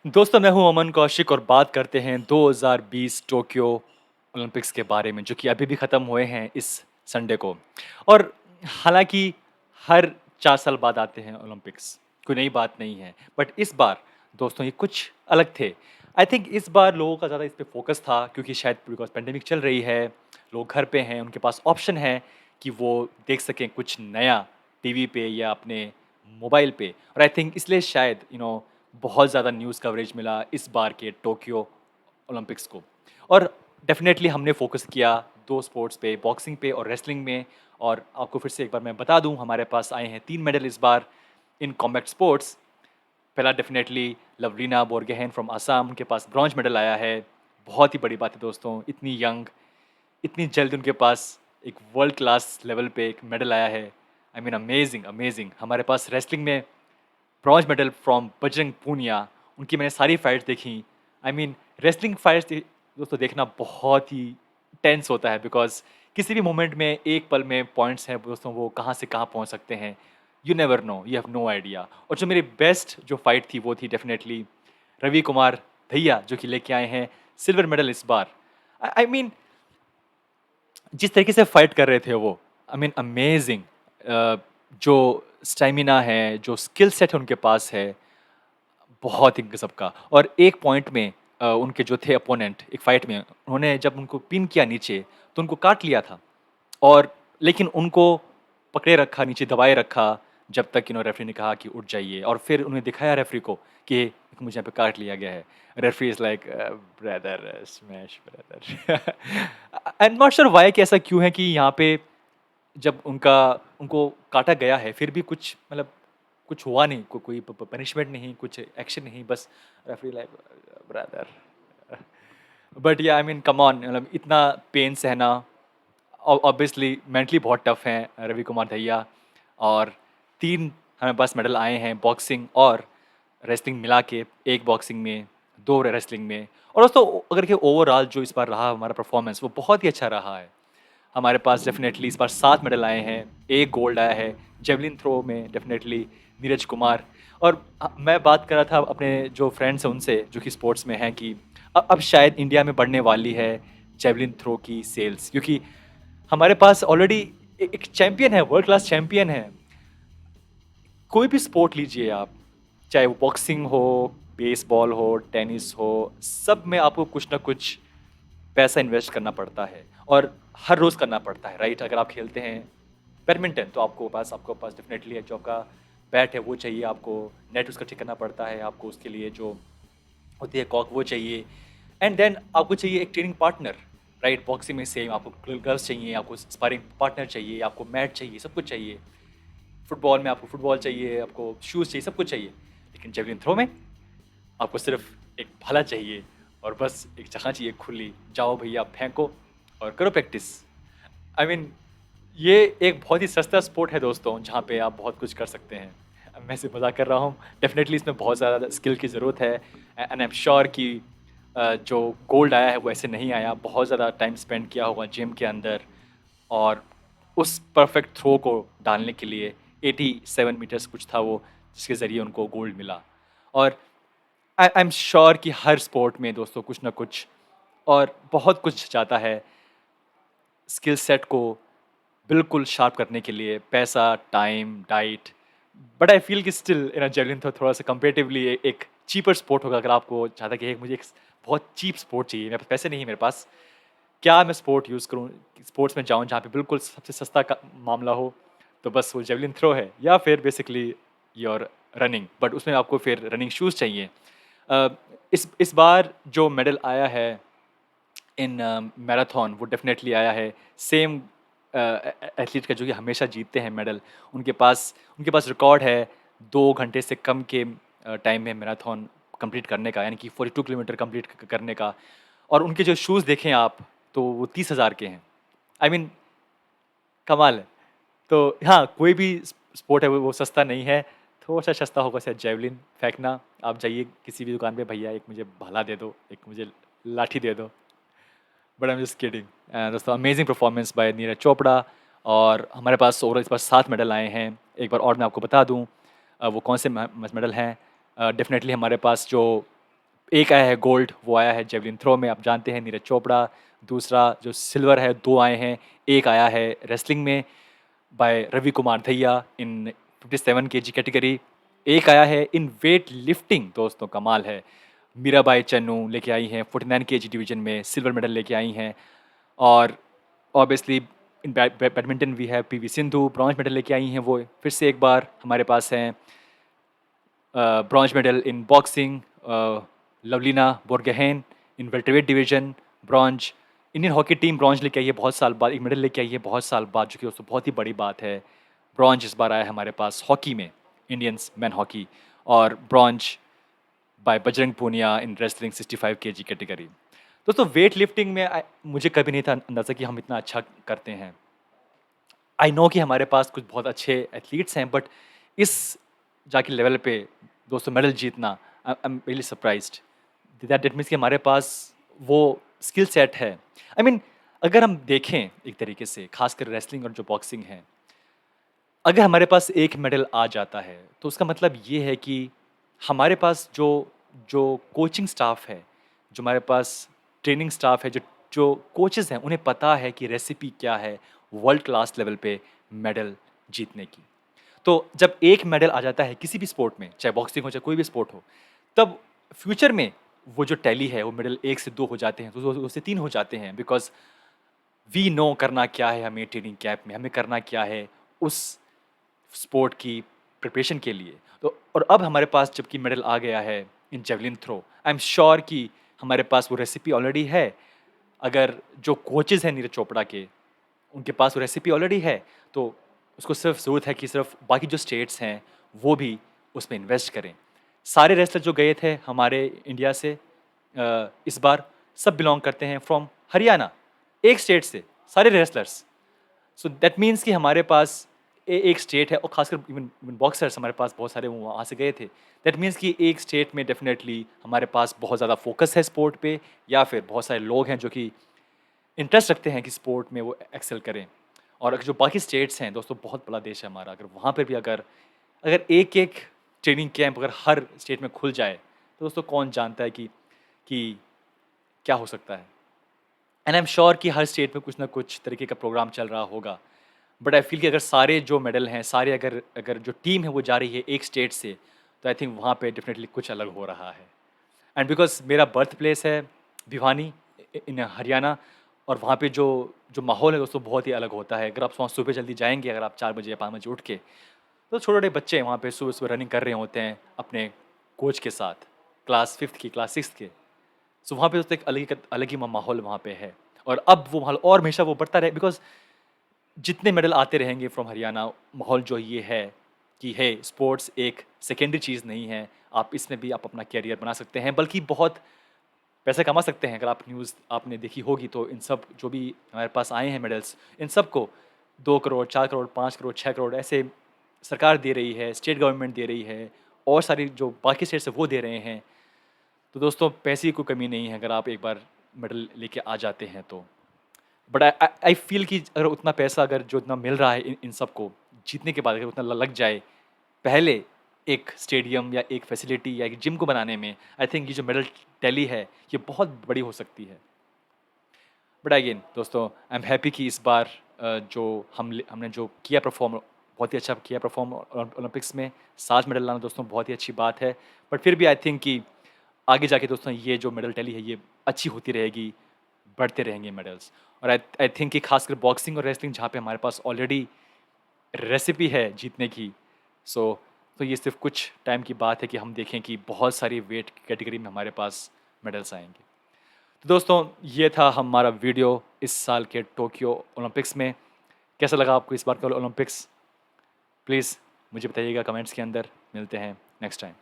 दोस्तों, मैं हूँ अमन कौशिक और बात करते हैं 2020 टोक्यो ओलंपिक्स के बारे में, जो कि अभी भी ख़त्म हुए हैं इस संडे को। और हालाँकि हर 4 साल बाद आते हैं ओलंपिक्स, कोई नई बात नहीं है। बट इस बार दोस्तों ये कुछ अलग थे। आई थिंक इस बार लोगों का ज़्यादा इस पे फ़ोकस था क्योंकि शायद बिकॉज़ पैंडेमिक चल रही है, लोग घर पे हैं, उनके पास ऑप्शन है कि वो देख सकें कुछ नया टीवी पे या अपने मोबाइल पे। और आई थिंक इसलिए शायद बहुत ज़्यादा न्यूज़ कवरेज मिला इस बार के टोक्यो ओलंपिक्स को। और डेफ़िनेटली हमने फ़ोकस किया 2 स्पोर्ट्स पे, बॉक्सिंग पे और रेसलिंग में। और आपको फिर से एक बार मैं बता दूँ, हमारे पास आए हैं 3 मेडल इस बार इन कॉम्बैट स्पोर्ट्स। पहला डेफ़िनेटली लवलीना बोर्गोहेन फ्रॉम असम, उनके पास ब्रॉन्ज मेडल आया है। बहुत ही बड़ी बात है दोस्तों, इतनी यंग, इतनी जल्द उनके पास एक वर्ल्ड क्लास लेवल पे एक मेडल आया है। I mean amazing, amazing. हमारे पास रेसलिंग में bronze medal from Bajrang Punia, उनकी मैंने सारी फाइट्स देखी। आई मीन रेसलिंग फाइट्स दोस्तों देखना बहुत ही टेंस होता है बिकॉज़ किसी भी मोमेंट में एक पल में पॉइंट्स हैं दोस्तों, वो कहाँ से कहाँ पहुँच सकते हैं। You never know, you have no idea. और जो मेरी बेस्ट जो फाइट थी वो थी डेफिनेटली रवि कुमार दहिया, जो कि लेके आए हैं सिल्वर मेडल इस बार। आई मीन जिस तरीके से फाइट कर रहे थे वो, आई मीन अमेजिंग। जो स्टैमिना है, जो स्किल सेट है उनके पास है, बहुत ही गज़ब का। और एक पॉइंट में उनके जो थे अपोनेंट एक फाइट में, उन्होंने जब उनको पिन किया नीचे, तो उनको काट लिया था। और लेकिन उनको पकड़े रखा, नीचे दबाए रखा, जब तक रेफरी ने कहा कि उठ जाइए। और फिर उन्हें दिखाया रेफरी को कि मुझे यहाँ पे काट लिया गया है। Referee is like brother smash brother. I am not sure why, कि ऐसा क्यों है कि यहाँ पे जब उनको काटा गया है, फिर भी कुछ मतलब कुछ हुआ नहीं, कोई पनिशमेंट नहीं, कुछ एक्शन नहीं, बस रेफरी लाइक ब्रदर। बट या आई मीन कम ऑन, मतलब इतना पेन सहना ऑब्वियसली मेंटली बहुत टफ हैं रवि कुमार दहिया। और 3 हमारे पास मेडल आए हैं बॉक्सिंग और रेसलिंग मिला के, 1 बॉक्सिंग में, 2 रेसलिंग में। और दोस्तों अगर कि ओवरऑल जो इस बार रहा हमारा परफॉर्मेंस, वो बहुत ही अच्छा रहा है। हमारे पास डेफ़िनेटली इस बार 7 मेडल आए हैं, 1 गोल्ड आया है, जेवलिन थ्रो में डेफ़िनेटली नीरज कुमार। और मैं बात कर रहा था अपने जो फ्रेंड्स हैं उनसे, जो कि स्पोर्ट्स में हैं, कि अब शायद इंडिया में बढ़ने वाली है जेवलिन थ्रो की सेल्स, क्योंकि हमारे पास ऑलरेडी एक चैंपियन है, वर्ल्ड क्लास चैंपियन है। कोई भी स्पोर्ट लीजिए आप, चाहे वो बॉक्सिंग हो, बेसबॉल हो, टेनिस हो, सब में आपको कुछ ना कुछ पैसा इन्वेस्ट करना पड़ता है और हर रोज़ करना पड़ता है, राइट? अगर आप खेलते हैं बैडमिंटन, तो आपको पास डेफिनेटली है, जो आपका बैट है वो चाहिए, आपको नेट उसका ठीक करना पड़ता है, आपको उसके लिए जो होती है कॉक वो चाहिए। एंड देन आपको चाहिए एक ट्रेनिंग पार्टनर, राइट? बॉक्सिंग में सेम, आपको ग्लव्स चाहिए, आपको स्पारिंग पार्टनर चाहिए, आपको मैट चाहिए, सब कुछ चाहिए। फुटबॉल में आपको फुटबॉल चाहिए, आपको शूज़ चाहिए, सब कुछ चाहिए। लेकिन जेवलिन थ्रो में आपको सिर्फ एक भाला चाहिए और बस एक जगह चाहिए खुली, जाओ भैया फेंको और करो प्रैक्टिस। आई मीन ये एक बहुत ही सस्ता स्पोर्ट है दोस्तों, जहाँ पे आप बहुत कुछ कर सकते हैं। अब मैं सिर्फ मजाक कर रहा हूँ, डेफिनेटली इसमें बहुत ज़्यादा स्किल की ज़रूरत है। एंड आई एम श्योर कि जो गोल्ड आया है वो ऐसे नहीं आया, बहुत ज़्यादा टाइम स्पेंड किया होगा जिम के अंदर और उस परफेक्ट थ्रो को डालने के लिए। 87 मीटर्स कुछ था वो, जिसके ज़रिए उनको गोल्ड मिला। और आई एम श्योर कि हर स्पोर्ट में दोस्तों कुछ ना कुछ और बहुत कुछ जाता है स्किल सेट को बिल्कुल शार्प करने के लिए, पैसा, time, diet. But I feel कि स्टिल जेवलिन तो थोड़ा सा कंपेरेटिवली एक चीपर स्पोर्ट होगा। अगर आपको चाहता कि मुझे एक बहुत चीप स्पोर्ट चाहिए, मेरे पास पैसे नहीं है, मेरे पास क्या मैं स्पोर्ट यूज़ करूँ, स्पोर्ट्स में जाऊँ जहाँ पे बिल्कुल सबसे सस्ता का मामला हो, तो बस वो जेवलिन थ्रो है या फिर बेसिकली योर रनिंग। बट उसमें आपको फिर रनिंग शूज़ चाहिए। अ, इस बार जो मेडल आया है इन मैराथन, वो डेफिनेटली आया है सेम एथलीट का, जो कि हमेशा जीतते हैं मेडल। उनके पास रिकॉर्ड है 2 घंटे से कम के टाइम में मैराथन कंप्लीट करने का, यानी कि 42 किलोमीटर कंप्लीट करने का। और उनके जो शूज़ देखें आप, तो वो 30,000 के हैं। आई मीन कमाल है। तो हाँ, कोई भी स्पोर्ट है वो सस्ता नहीं है। थोड़ा-सा सस्ता होगा शायद जेवलिन फेंकना। आप जाइए किसी भी दुकान पे, भैया एक मुझे भाला दे दो, एक मुझे लाठी दे दो। But I am just kidding. दोस्तों amazing performance by Neeraj Chopra. और हमारे पास ओवरऑल इस बार 7 मेडल आए हैं। एक बार और मैं आपको बता दूं वो कौन से मेडल हैं। डेफिनेटली हमारे पास जो एक आया है गोल्ड, वो आया है जेवलिन थ्रो में, आप जानते हैं नीरज चोपड़ा। दूसरा जो सिल्वर है 2 आए हैं, एक आया है रेसलिंग में बाय रवि कुमार दहिया इन 57 केजी कैटेगरी। एक आया है इन वेट लिफ्टिंग, दोस्तों कमाल है। मीराबाई चन्नू लेके आई हैं 49 केजी डिवीजन में सिल्वर मेडल लेके आई हैं। और obviously in badminton we have PV Sindhu, bronze medal लेके आई हैं वो। फिर से एक बार हमारे पास हैं bronze medal in boxing, Lovlina Borgohain in welterweight division bronze. Indian hockey team bronze लेके आई है बहुत साल बाद, एक मेडल लेके आई है बहुत साल बाद, जो कि दोस्तों बहुत ही बड़ी बात है। ब्रॉन्ज इस बार आया है हमारे पास हॉकी में, इंडियंस मैन हॉकी। और bronze by Bajrang Punia in wrestling 65 KG category. दोस्तों वेट लिफ्टिंग में मुझे कभी नहीं था अंदाज़ा कि हम इतना अच्छा करते हैं। आई नो कि हमारे पास कुछ बहुत अच्छे एथलीट्स हैं, बट इस जाके लेवल पे दोस्तों मेडल जीतना, I am really surprised. That means कि हमारे पास वो स्किल सेट है। आई मीन अगर हम देखें एक तरीके से, खासकर रेसलिंग और जो बॉक्सिंग है, अगर हमारे पास एक मेडल आ जाता है तो उसका मतलब ये है कि हमारे पास जो जो कोचिंग स्टाफ है, जो हमारे पास ट्रेनिंग स्टाफ है, जो जो कोचेस हैं, उन्हें पता है कि रेसिपी क्या है वर्ल्ड क्लास लेवल पे मेडल जीतने की। तो जब एक मेडल आ जाता है किसी भी स्पोर्ट में, चाहे बॉक्सिंग हो चाहे कोई भी स्पोर्ट हो, तब फ्यूचर में वो जो टैली है वो मेडल 1 से 2 हो जाते हैं, तो 2 से 3 हो जाते हैं। बिकॉज़ वी नो करना क्या है हमें ट्रेनिंग कैंप में, हमें करना क्या है उस स्पोर्ट की प्रिपरेशन के लिए। तो और अब हमारे पास जबकि मेडल आ गया है in javelin throw, I am sure कि हमारे पास वो रेसिपी ऑलरेडी है। अगर जो कोचेज़ हैं नीरज चोपड़ा के, उनके पास वो रेसिपी ऑलरेडी है, तो उसको सिर्फ ज़रूरत है कि सिर्फ बाकी जो स्टेट्स हैं वो भी उसमें इन्वेस्ट करें। सारे रेसलर जो गए थे हमारे इंडिया से इस बार, सब बिलोंग करते हैं फ्रॉम हरियाणा, एक स्टेट से सारे रेसलर्स। सो दैट मीन्स कि हमारे पास एक स्टेट है, और खासकर इवन इवन बॉक्सर्स हमारे पास बहुत सारे वहाँ से गए थे। दैट मीन्स कि एक स्टेट में डेफिनेटली हमारे पास बहुत ज़्यादा फोकस है स्पोर्ट पे, या फिर बहुत सारे लोग हैं जो कि इंटरेस्ट रखते हैं कि स्पोर्ट में वो एक्सेल करें। और जो बाकी स्टेट्स हैं दोस्तों, बहुत बड़ा देश है हमारा, अगर वहाँ पर भी अगर अगर एक-एक ट्रेनिंग कैंप अगर हर स्टेट में खुल जाए, तो दोस्तों कौन जानता है कि क्या हो सकता है। एंड आई एम श्योर कि हर स्टेट में कुछ ना कुछ तरीके का प्रोग्राम चल रहा होगा। बट आई फील कि अगर सारे जो मेडल हैं, सारे अगर अगर जो टीम है वो जा रही है एक स्टेट से, तो आई थिंक वहाँ पे डेफिनेटली कुछ अलग हो रहा है। एंड बिकॉज़ मेरा बर्थ प्लेस है भिवानी इन हरियाणा, और वहाँ पे जो जो माहौल है दोस्तों बहुत ही अलग होता है। अगर आप वहाँ सुबह जल्दी जाएँगे, अगर आप 4 बजे या 5 बजे उठ के, तो छोटे-छोटे बच्चे वहाँ पे सुबह-सुबह रनिंग कर रहे होते हैं अपने कोच के साथ, क्लास 5th की, क्लास 6th के। सो वहाँ पे दोस्तों एक अलग ही माहौल वहाँ पे है। और अब वो माहौल और हमेशा वो बढ़ता रहे, बिकॉज़ जितने मेडल आते रहेंगे फ्रॉम हरियाणा, माहौल जो ये है कि है स्पोर्ट्स एक सेकेंडरी चीज़ नहीं है, आप इसमें भी आप अपना करियर बना सकते हैं, बल्कि बहुत पैसे कमा सकते हैं। अगर आप न्यूज़ आपने देखी होगी तो इन सब जो भी हमारे पास आए हैं मेडल्स, इन सबको 2 करोड़, 4 करोड़, 5 करोड़, 6 करोड़ ऐसे सरकार दे रही है, स्टेट गवर्नमेंट दे रही है, और सारी जो बाकी स्टेट्स हैं वो दे रहे हैं। तो दोस्तों पैसे की कोई कमी नहीं है अगर आप एक बार मेडल लेके आ जाते हैं तो। बट आई फ़ील कि अगर उतना पैसा अगर जो इतना मिल रहा है इन इन सबको जीतने के बाद, अगर उतना लग जाए पहले एक स्टेडियम या एक फैसिलिटी या एक जिम को बनाने में, आई थिंक ये जो मेडल टैली है ये बहुत बड़ी हो सकती है। बट अगेन दोस्तों, आई एम हैप्पी कि इस बार जो हमने जो किया परफॉर्म, बहुत ही अच्छा किया परफॉर्म ओलंपिक्स में। 7 मेडल लाना दोस्तों बहुत ही अच्छी बात है। बट फिर भी आई थिंक कि आगे जाके दोस्तों ये जो मेडल टैली है ये अच्छी होती रहेगी, बढ़ते रहेंगे मेडल्स। और आई आई थिंक कि खासकर बॉक्सिंग और रेसलिंग जहाँ पे हमारे पास ऑलरेडी रेसिपी है जीतने की, सो तो ये सिर्फ कुछ टाइम की बात है कि हम देखें कि बहुत सारी वेट कैटेगरी में हमारे पास मेडल्स आएंगे। तो दोस्तों ये था हमारा वीडियो इस साल के टोक्यो ओलंपिक्स में। कैसा लगा आपको इस बार का ओलंपिक्स? प्लीज़ मुझे बताइएगा कमेंट्स के अंदर। मिलते हैं नेक्स्ट टाइम।